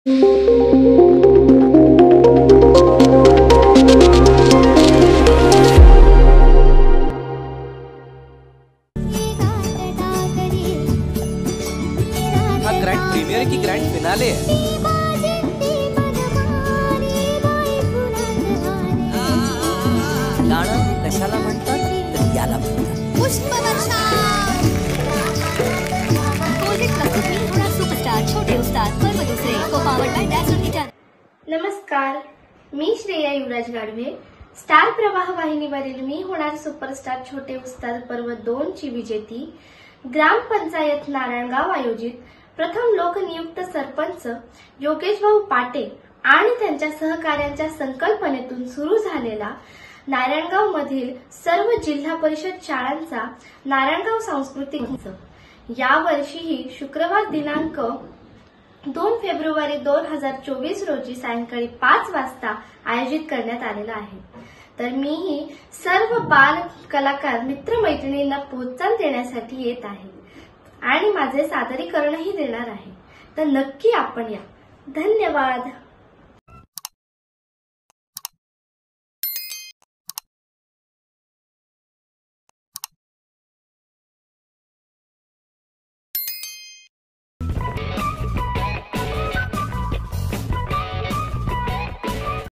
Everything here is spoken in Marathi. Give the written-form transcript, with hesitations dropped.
ग्रैंड प्रीमियर की ग्रैंड फिनाले है। गाणं कशाला म्हणतात तर याला म्हणतात पुष्पवर्षा। सुपरस्टार छोटे उस्ताद पर्व दुसरे को पावर्ड बाय डॅशर किचन। नमस्कार, मी श्रेया युवराज गाडवे। स्टार प्रवाह वाहिनीवरील मी होणार सुपरस्टार छोटे उस्ताद पर्व 2 ची विजेती ग्रामपंचायत नारायणगाव आयोजित प्रथम लोकनियुक्त सरपंच योगेश भाऊ पाटे आणि त्यांच्या सहकाऱ्यांच्या संकल्पनेतून सुरू झालेला नारायणगाव मधील सर्व जिल्हा परिषद शाळांचा नारायणगाव सांस्कृतिक उत्सव या वर्षीही शुक्रवार दिनांक 2 फेब्रुवारी 2024 रोजी सायंकाळी 5 वाजता आयोजित करण्यात आलेला आहे। तर मीही सर्व बाल कलाकार मित्रमैत्रिणींना प्रोत्साहन देण्यासाठी येत आहे आणि माझे सादरीकरणही देणार आहे। तर नक्की आपण या। धन्यवाद।